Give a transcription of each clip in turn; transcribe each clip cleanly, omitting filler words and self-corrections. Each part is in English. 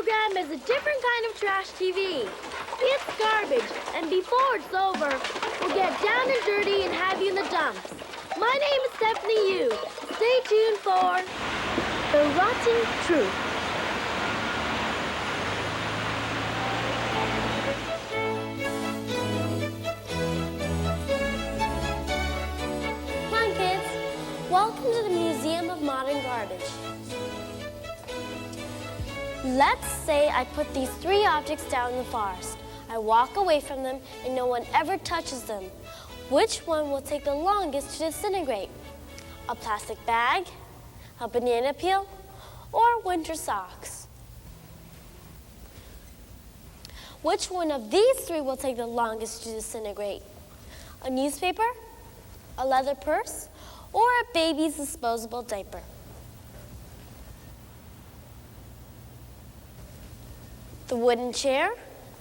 program is a different kind of trash TV. It's garbage, and before it's over, we'll get down and dirty and have you in the dumps. My name is Stephanie Yu. Stay tuned for The Rotten Truth. Come on, kids. Welcome to the Museum of Modern Garbage. Let's say I put these three objects down in the forest. I walk away from them and no one ever touches them. Which one will take the longest to disintegrate? A plastic bag, a banana peel, or winter socks? Which one of these three will take the longest to disintegrate? A newspaper, a leather purse, or a baby's disposable diaper? The wooden chair,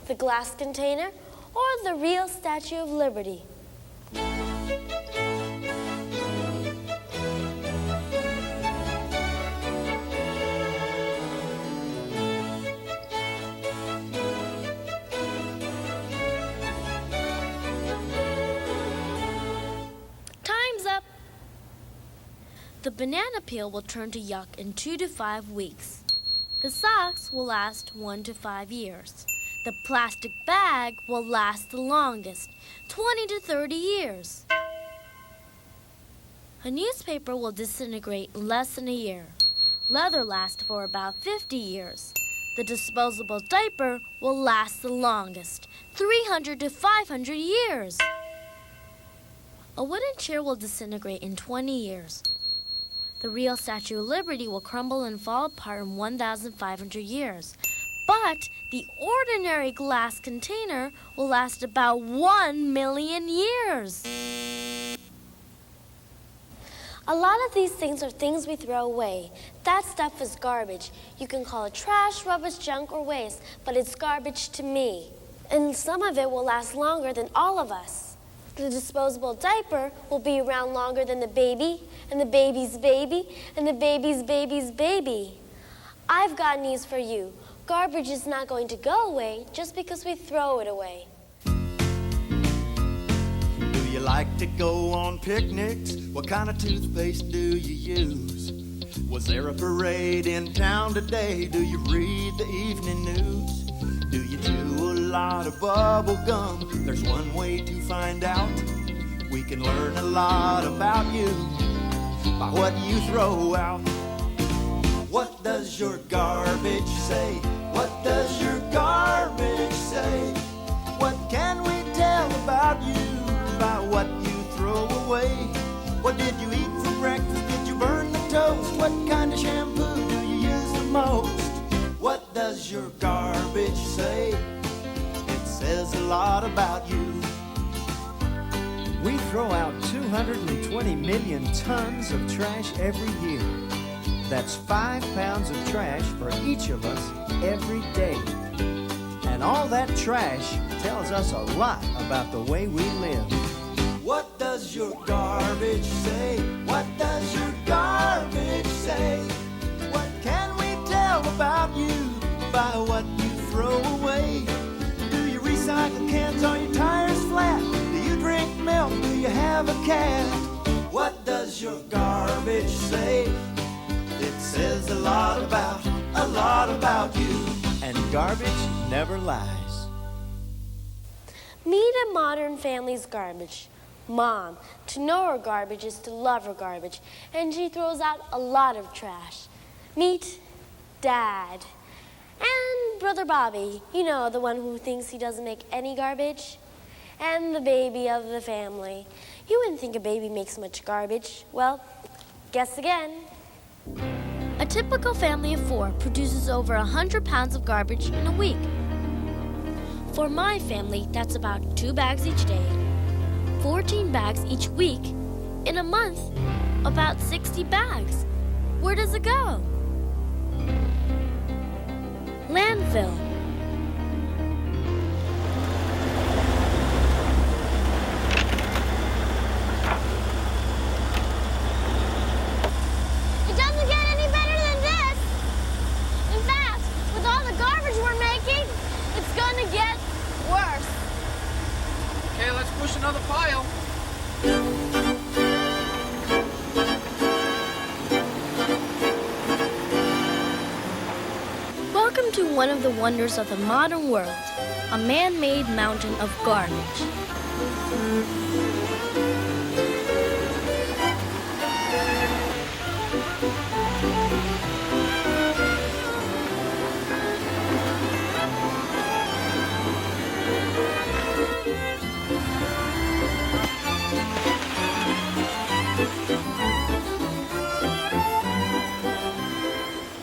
the glass container, or the real Statue of Liberty? Time's up. The banana peel will turn to yuck in 2 to 5 weeks. The socks will last 1 to 5 years. The plastic bag will last the longest, 20 to 30 years. A newspaper will disintegrate in less than a year. Leather lasts for about 50 years. The disposable diaper will last the longest, 300 to 500 years. A wooden chair will disintegrate in 20 years. The real Statue of Liberty will crumble and fall apart in 1,500 years. But the ordinary glass container will last about 1 million years. A lot of these things are things we throw away. That stuff is garbage. You can call it trash, rubbish, junk, or waste, but it's garbage to me. And some of it will last longer than all of us. The disposable diaper will be around longer than the baby, and the baby's baby, and the baby's baby's baby. I've got news for you. Garbage is not going to go away just because we throw it away. Do you like to go on picnics? What kind of toothpaste do you use? Was there a parade in town today? Do you read the evening news? Do you do a lot of bubble gum? There's one way to find out. We can learn a lot about you by what you throw out. What does your garbage say? What does your garbage say? What can we tell about you by what you throw away? What did you eat for breakfast? Did you burn the toast? What kind of shampoo do you use the most? What does your garbage say? It says a lot about you. We throw out 220 million tons of trash every year. That's 5 pounds of trash for each of us every day. And all that trash tells us a lot about the way we live. What does your garbage say? What does your garbage say? What can we tell about you by what you throw away? Do you recycle cans? Are your tires flat? Do you drink milk? Do you have a cat? What does your garbage say? It says a lot about you. And garbage never lies. Meet a modern family's garbage. Mom, to know her garbage is to love her garbage, and she throws out a lot of trash. Meet Dad. And Brother Bobby, you know, the one who thinks he doesn't make any garbage. And the baby of the family. You wouldn't think a baby makes much garbage. Well, guess again. A typical family of 4 produces over 100 pounds of garbage in a week. For my family, that's about 2 bags each day, 14 bags each week. In a month, about 60 bags. Where does it go? Landfill. It doesn't get any better than this. In fact, with all the garbage push another pile. Welcome to one of the wonders of the modern world, a man-made mountain of garbage.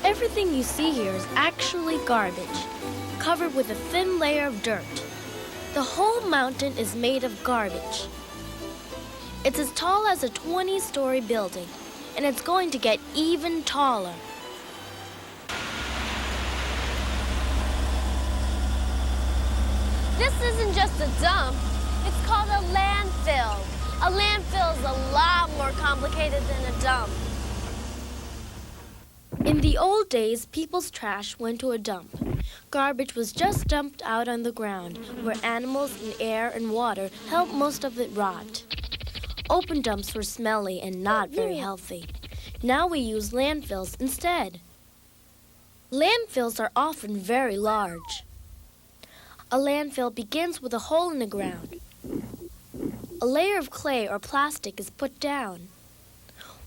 Everything you see here is actually garbage, covered with a thin layer of dirt. The whole mountain is made of garbage. It's as tall as a 20-story building, and it's going to get even taller. This isn't just a dump, it's called a landfill. A landfill is a lot more complicated than a dump. In the old days, people's trash went to a dump. Garbage was just dumped out on the ground, where animals and air and water helped most of it rot. Open dumps were smelly and not very healthy. Now we use landfills instead. Landfills are often very large. A landfill begins with a hole in the ground. A layer of clay or plastic is put down.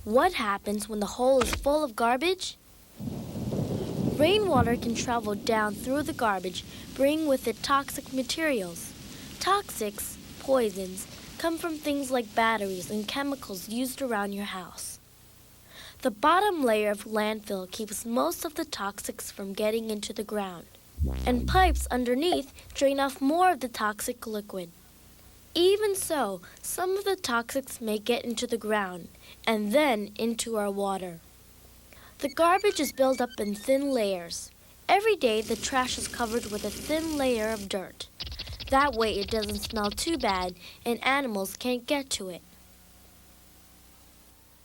What happens when the hole is full of garbage? Rainwater can travel down through the garbage, bringing with it toxic materials. Toxics, poisons, come from things like batteries and chemicals used around your house. The bottom layer of landfill keeps most of the toxics from getting into the ground, and pipes underneath drain off more of the toxic liquid. Even so, some of the toxics may get into the ground and then into our water. The garbage is built up in thin layers. Every day, the trash is covered with a thin layer of dirt. That way, it doesn't smell too bad and animals can't get to it.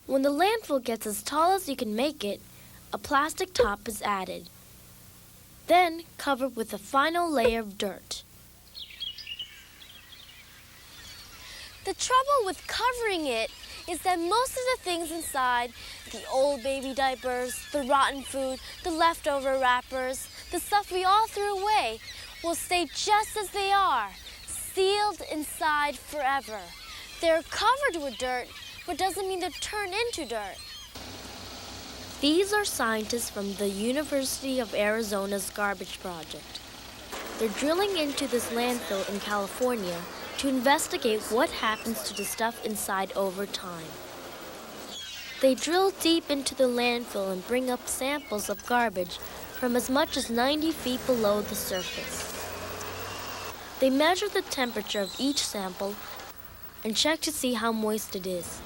When the landfill gets as tall as you can make it, a plastic top is added, then covered with a final layer of dirt. The trouble with covering it is that most of the things inside, the old baby diapers, the rotten food, the leftover wrappers, the stuff we all threw away, will stay just as they are, sealed inside forever. They're covered with dirt, but doesn't mean they're turned into dirt. These are scientists from the University of Arizona's garbage project. They're drilling into this landfill in California to investigate what happens to the stuff inside over time. They drill deep into the landfill and bring up samples of garbage from as much as 90 feet below the surface. They measure the temperature of each sample and check to see how moist it is.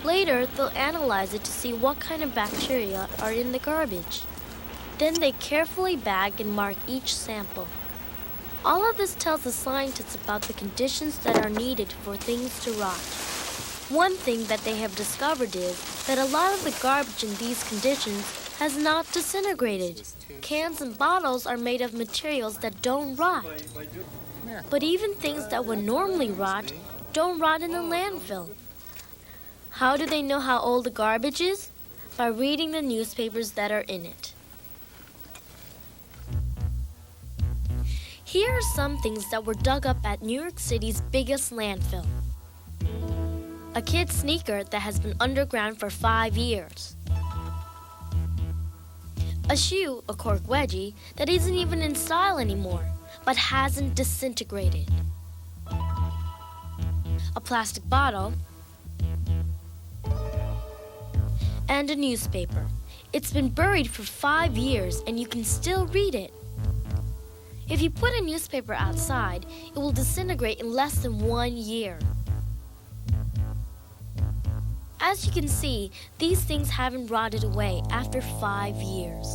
Later, they'll analyze it to see what kind of bacteria are in the garbage. Then they carefully bag and mark each sample. All of this tells the scientists about the conditions that are needed for things to rot. One thing that they have discovered is that a lot of the garbage in these conditions has not disintegrated. Cans and bottles are made of materials that don't rot. But even things that would normally rot don't rot in the landfill. How do they know how old the garbage is? By reading the newspapers that are in it. Here are some things that were dug up at New York City's biggest landfill. A kid's sneaker that has been underground for 5 years. A shoe, a cork wedgie, that isn't even in style anymore, but hasn't disintegrated. A plastic bottle. And a newspaper. It's been buried for 5 years and you can still read it. If you put a newspaper outside, it will disintegrate in less than 1 year. As you can see, these things haven't rotted away after 5 years.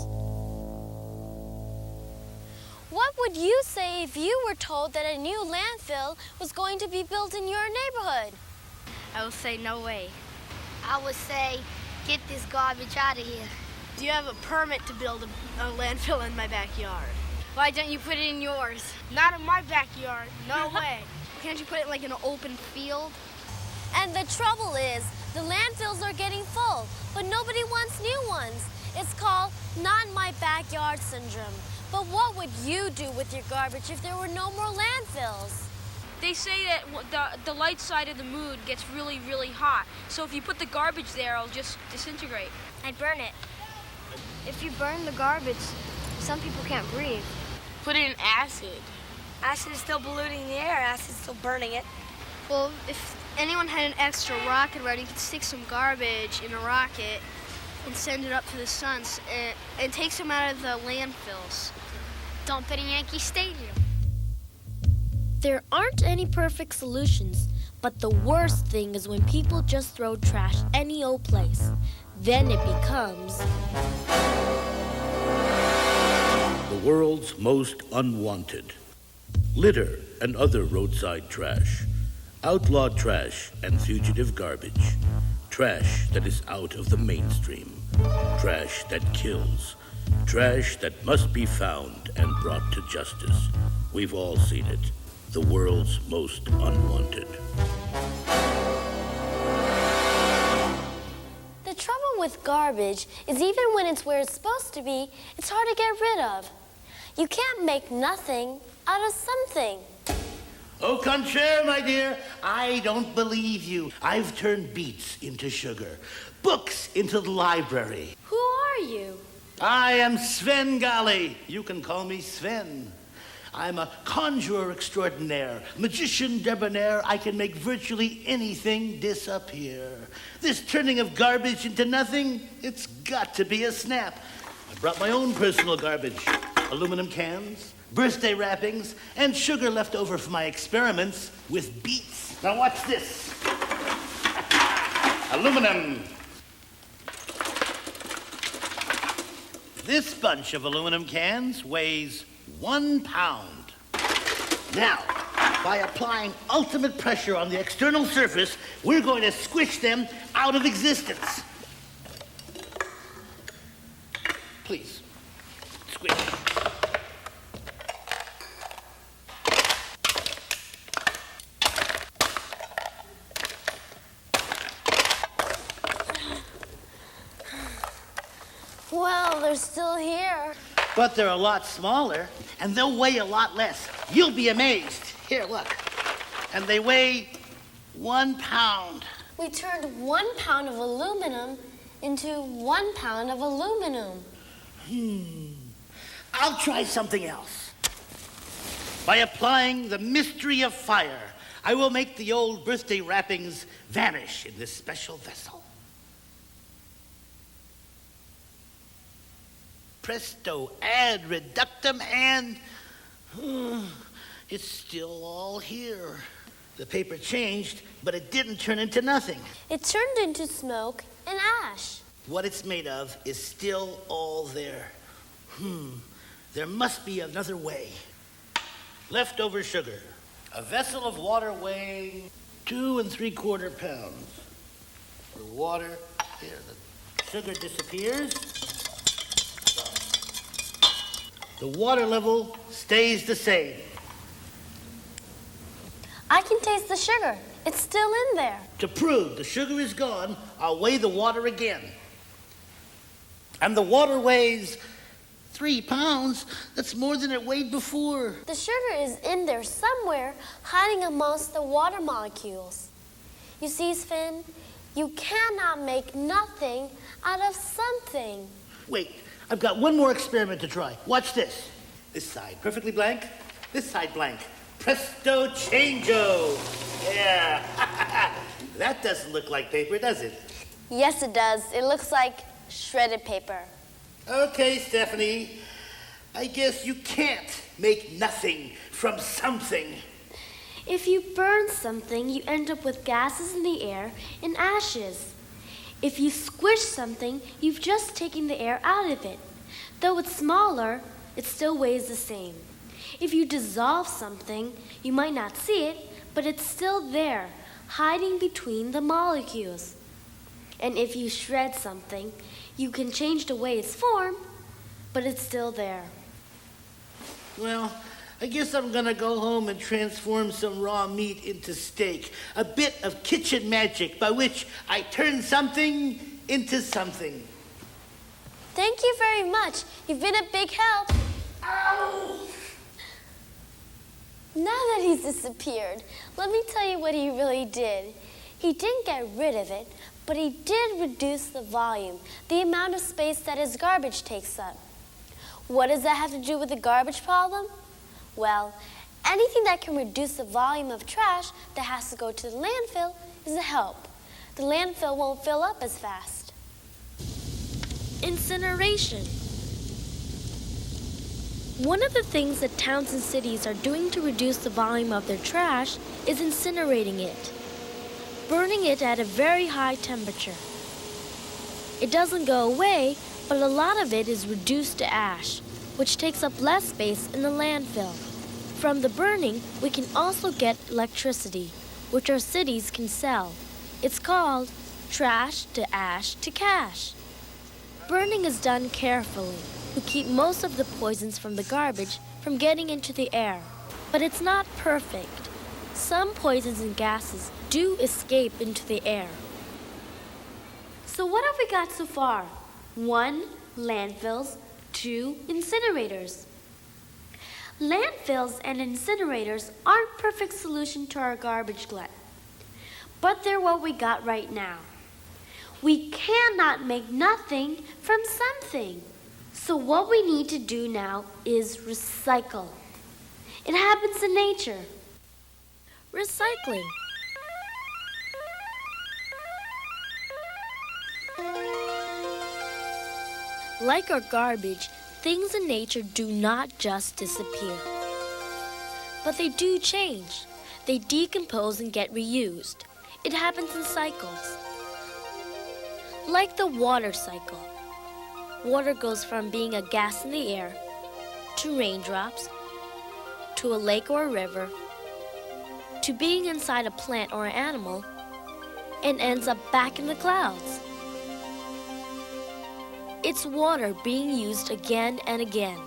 What would you say if you were told that a new landfill was going to be built in your neighborhood? I would say no way. I would say, get this garbage out of here. Do you have a permit to build a landfill in my backyard? Why don't you put it in yours? Not in my backyard, no way. Can't you put it like in an open field? And the trouble is, the landfills are getting full, but nobody wants new ones. It's called not in my backyard syndrome. But what would you do with your garbage if there were no more landfills? They say that the light side of the moon gets really, really hot. So if you put the garbage there, it'll just disintegrate. I'd burn it. If you burn the garbage, some people can't breathe. Put it in acid. Acid is still polluting the air. Acid's still burning it. Well, if anyone had an extra rocket ready, you could stick some garbage in a rocket and send it up to the sun. It takes them out of the landfills. Dump it in Yankee Stadium. There aren't any perfect solutions, but the worst thing is when people just throw trash any old place. Then it becomes the world's most unwanted. Litter and other roadside trash. Outlawed trash and fugitive garbage. Trash that is out of the mainstream. Trash that kills. Trash that must be found and brought to justice. We've all seen it. The world's most unwanted. the trouble with garbage is even when it's where it's supposed to be, it's hard to get rid of. You can't make nothing out of something. Au contraire, my dear, I don't believe you. I've turned beets into sugar, books into the library. Who are you? I am Sven Gali. You can call me Sven. I'm a conjurer extraordinaire, magician debonair. I can make virtually anything disappear. This turning of garbage into nothing, it's got to be a snap. I brought my own personal garbage, aluminum cans, birthday wrappings, and sugar left over from my experiments with beets. Now watch this. Aluminum. This bunch of aluminum cans weighs 1 pound. Now, by applying ultimate pressure on the external surface, we're going to squish them out of existence. Please, squish. Well, they're still here. But they're a lot smaller, and they'll weigh a lot less. You'll be amazed. Here, look. And they weigh 1 pound. We turned 1 pound of aluminum into 1 pound of aluminum. I'll try something else. By applying the mystery of fire, I will make the old birthday wrappings vanish in this special vessel. Presto, ad reductum, and it's still all here. The paper changed, but it didn't turn into nothing. It turned into smoke and ash. What it's made of is still all there. There must be another way. Leftover sugar. A vessel of water weighing 2 3/4 pounds. The water, here, the sugar disappears. The water level stays the same. I can taste the sugar. It's still in there. To prove the sugar is gone, I'll weigh the water again. And the water weighs 3 pounds. That's more than it weighed before. The sugar is in there somewhere, hiding amongst the water molecules. You see, Sven, you cannot make nothing out of something. Wait, I've got one more experiment to try. Watch this. This side perfectly blank. This side blank. Presto changeo. Yeah. That doesn't look like paper, does it? Yes, it does. It looks like shredded paper. Okay, Stephanie. I guess you can't make nothing from something. If you burn something, you end up with gases in the air and ashes. If you squish something, you've just taken the air out of it. Though it's smaller, it still weighs the same. If you dissolve something, you might not see it, but it's still there, hiding between the molecules. And if you shred something, you can change the way it's formed, but it's still there. Well, I guess I'm gonna go home and transform some raw meat into steak. A bit of kitchen magic by which I turn something into something. Thank you very much. You've been a big help. Ow! Now that he's disappeared, let me tell you what he really did. He didn't get rid of it, but he did reduce the volume, the amount of space that his garbage takes up. What does that have to do with the garbage problem? Well, anything that can reduce the volume of trash that has to go to the landfill is a help. The landfill won't fill up as fast. Incineration. One of the things that towns and cities are doing to reduce the volume of their trash is incinerating it, burning it at a very high temperature. It doesn't go away, but a lot of it is reduced to ash, which takes up less space in the landfill. From the burning, we can also get electricity, which our cities can sell. It's called trash to ash to cash. Burning is done carefully. We keep most of the poisons from the garbage from getting into the air. But it's not perfect. Some poisons and gases do escape into the air. So what have we got so far? 1, landfills. 2, incinerators. Landfills and incinerators aren't perfect solution to our garbage glut, but they're what we got right now. We cannot make nothing from something. So what we need to do now is recycle. It happens in nature. Recycling. Like our garbage, things in nature do not just disappear. But they do change. They decompose and get reused. It happens in cycles. Like the water cycle. Water goes from being a gas in the air, to raindrops, to a lake or a river, to being inside a plant or an animal, and ends up back in the clouds. It's water being used again and again.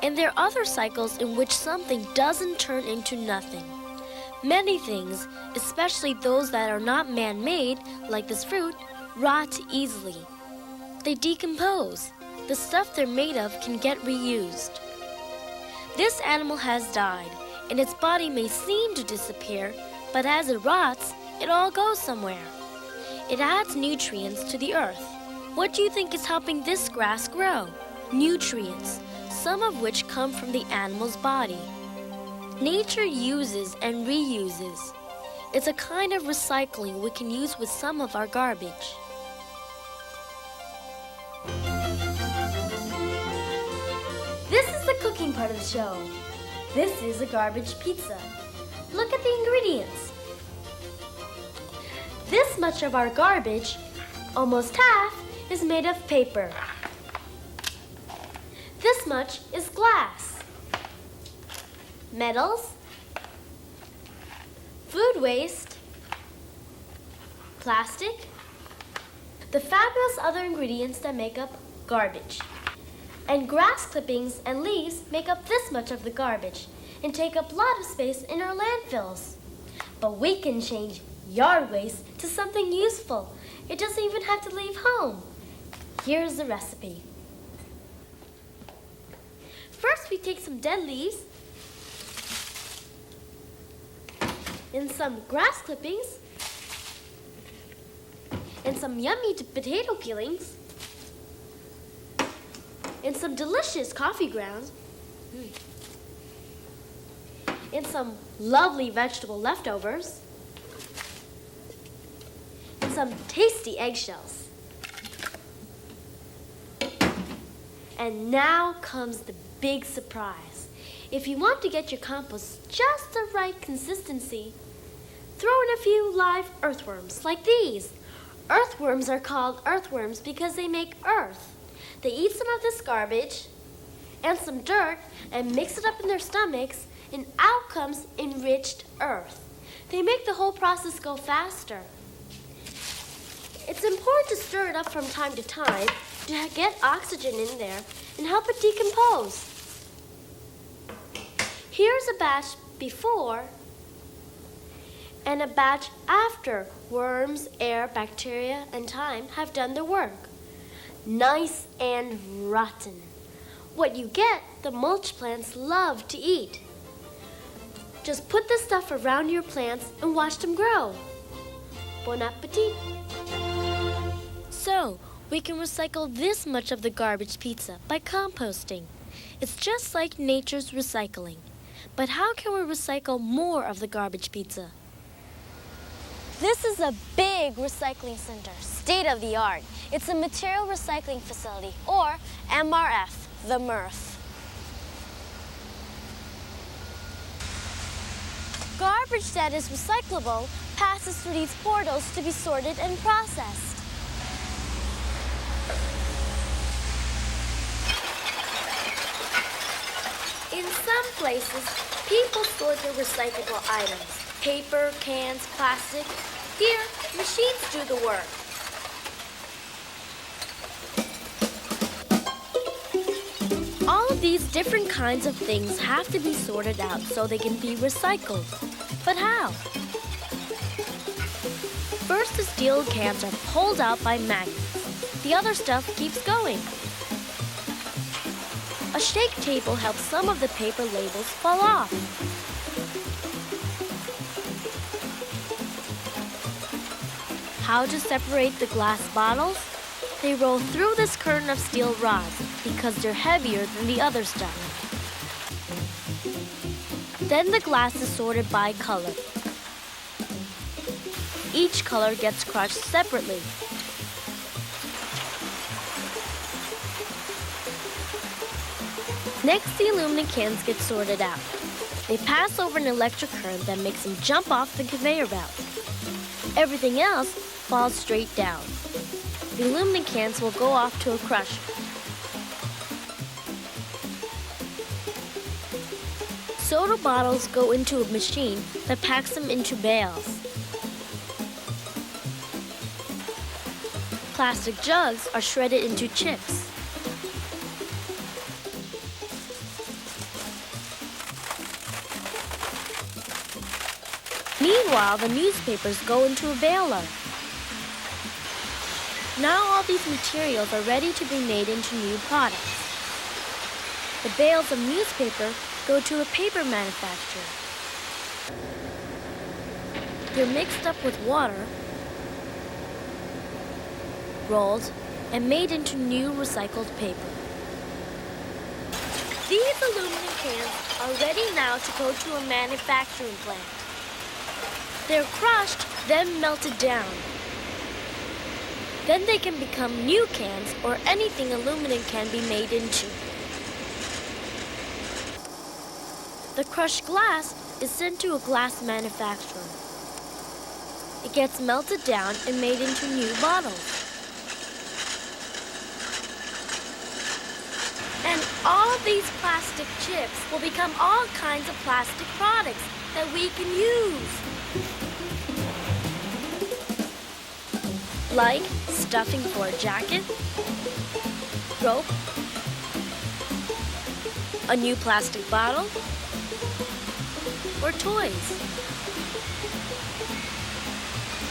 And there are other cycles in which something doesn't turn into nothing. Many things, especially those that are not man-made, like this fruit, rot easily. They decompose. The stuff they're made of can get reused. This animal has died, and its body may seem to disappear, but as it rots, it all goes somewhere. It adds nutrients to the earth. What do you think is helping this grass grow? Nutrients, some of which come from the animal's body. Nature uses and reuses. It's a kind of recycling we can use with some of our garbage. This is the cooking part of the show. This is a garbage pizza. Look at the ingredients. This much of our garbage, almost half, is made of paper. This much is glass, metals, food waste, plastic, the fabulous other ingredients that make up garbage. And grass clippings and leaves make up this much of the garbage and take up a lot of space in our landfills. But we can change yard waste to something useful. It doesn't even have to leave home. Here's the recipe. First, we take some dead leaves and some grass clippings and some yummy potato peelings and some delicious coffee grounds and some lovely vegetable leftovers and some tasty eggshells. And now comes the big surprise. If you want to get your compost just the right consistency, throw in a few live earthworms like these. Earthworms are called earthworms because they make earth. They eat some of this garbage and some dirt and mix it up in their stomachs, and out comes enriched earth. They make the whole process go faster. It's important to stir it up from time to time to get oxygen in there and help it decompose. Here's a batch before and a batch after worms, air, bacteria, and time have done their work. Nice and rotten. What you get, the mulch plants love to eat. Just put the stuff around your plants and watch them grow. Bon appetit. So, we can recycle this much of the garbage pizza by composting. It's just like nature's recycling. But how can we recycle more of the garbage pizza? This is a big recycling center, state of the art. It's a material recycling facility, or MRF, the MRF. Garbage that is recyclable passes through these portals to be sorted and processed. In some places, people sort their recyclable items. Paper, cans, plastic. Here, machines do the work. All of these different kinds of things have to be sorted out so they can be recycled. But how? First, the steel cans are pulled out by magnets. The other stuff keeps going. A shake table helps some of the paper labels fall off. How to separate the glass bottles? They roll through this curtain of steel rods because they're heavier than the other stuff. Then the glass is sorted by color. Each color gets crushed separately. Next, the aluminum cans get sorted out. They pass over an electric current that makes them jump off the conveyor belt. Everything else falls straight down. The aluminum cans will go off to a crusher. Soda bottles go into a machine that packs them into bales. Plastic jugs are shredded into chips. Meanwhile, the newspapers go into a baler. Now all these materials are ready to be made into new products. The bales of newspaper go to a paper manufacturer. They're mixed up with water, rolled, and made into new recycled paper. These aluminum cans are ready now to go to a manufacturing plant. They're crushed, then melted down. Then they can become new cans or anything aluminum can be made into. The crushed glass is sent to a glass manufacturer. It gets melted down and made into new bottles. And all of these plastic chips will become all kinds of plastic products that we can use. Like stuffing for a jacket, rope, a new plastic bottle, or toys.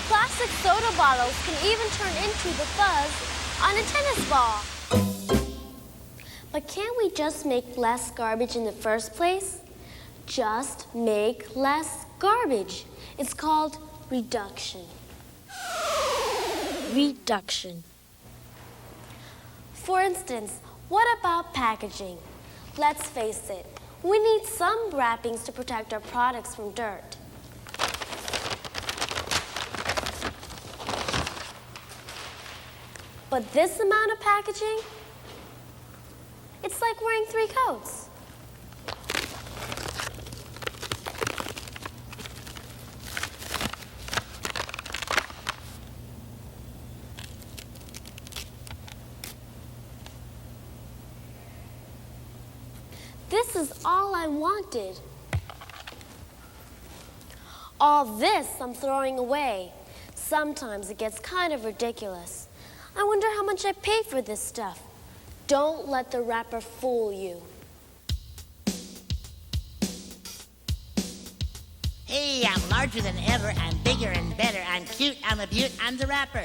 Plastic soda bottles can even turn into the fuzz on a tennis ball. But can't we just make less garbage in the first place? Just make less garbage. It's called reduction. Reduction. For instance, what about packaging? Let's face it, we need some wrappings to protect our products from dirt. But this amount of packaging, it's like wearing 3 coats. This is all I wanted. All this I'm throwing away. Sometimes it gets kind of ridiculous. I wonder how much I pay for this stuff. Don't let the wrapper fool you. Hey, I'm larger than ever, I'm bigger and better, I'm cute, I'm a beaut, I'm the rapper.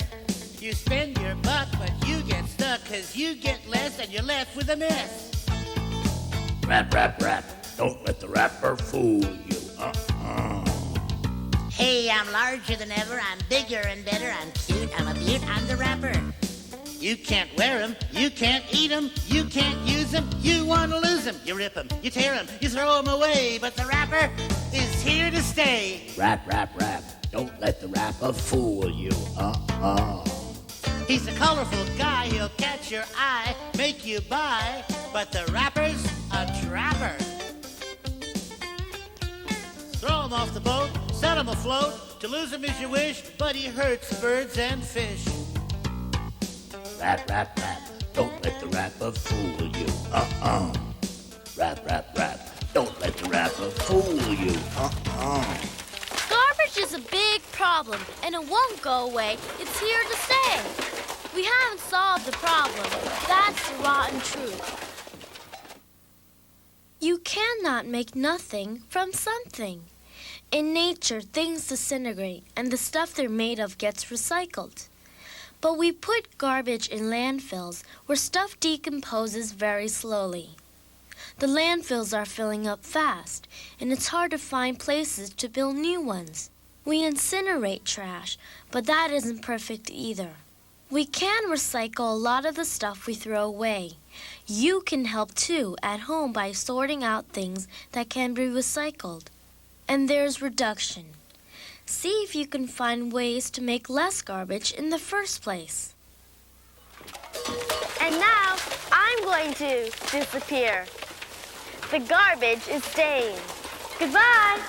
You spend your buck, but you get stuck, 'cause you get less and you're left with a mess. Rap, rap, rap. Don't let the rapper fool you. Hey, I'm larger than ever, I'm bigger and better, I'm cute, I'm a beaut, I'm the rapper. You can't wear 'em, you can't eat 'em, you can't use 'em, you want to lose 'em. You rip 'em, you tear 'em, you throw 'em away, but the rapper is here to stay. Rap, rap, rap. Don't let the rapper fool you. He's a colorful guy, he'll catch your eye, make you buy, but the rapper's a trapper. Throw him off the boat, set him afloat, to lose him is your wish, but he hurts birds and fish. Rap, rap, rap. Don't let the rapper fool you. Rap, rap, rap. Don't let the rapper fool you. Garbage is a big problem, and it won't go away. It's here to stay. We haven't solved the problem. That's the rotten truth. You cannot make nothing from something. In nature, things disintegrate, and the stuff they're made of gets recycled. But we put garbage in landfills where stuff decomposes very slowly. The landfills are filling up fast, and it's hard to find places to build new ones. We incinerate trash, but that isn't perfect either. We can recycle a lot of the stuff we throw away. You can help too at home by sorting out things that can be recycled. And there's reduction. See if you can find ways to make less garbage in the first place. And now I'm going to disappear. The garbage is staying. Goodbye.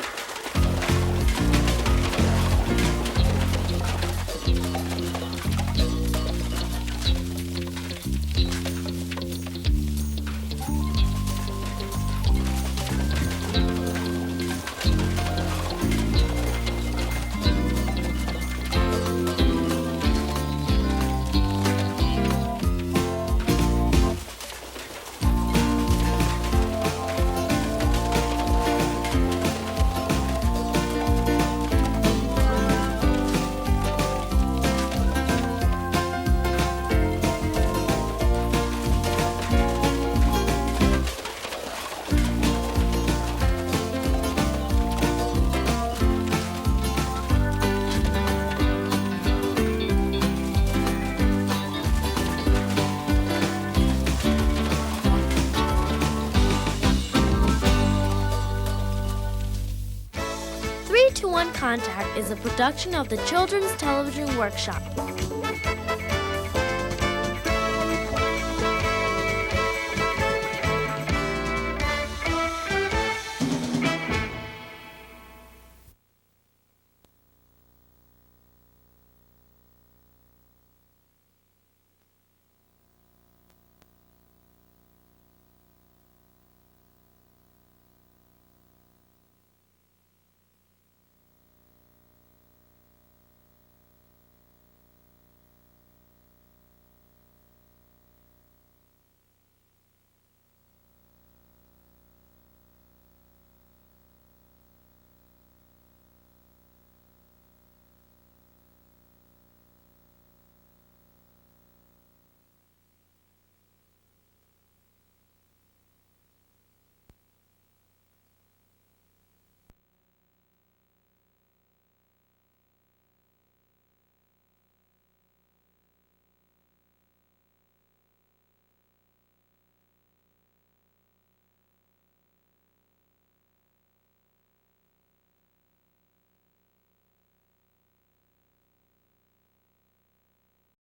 Contact is a production of the Children's Television Workshop.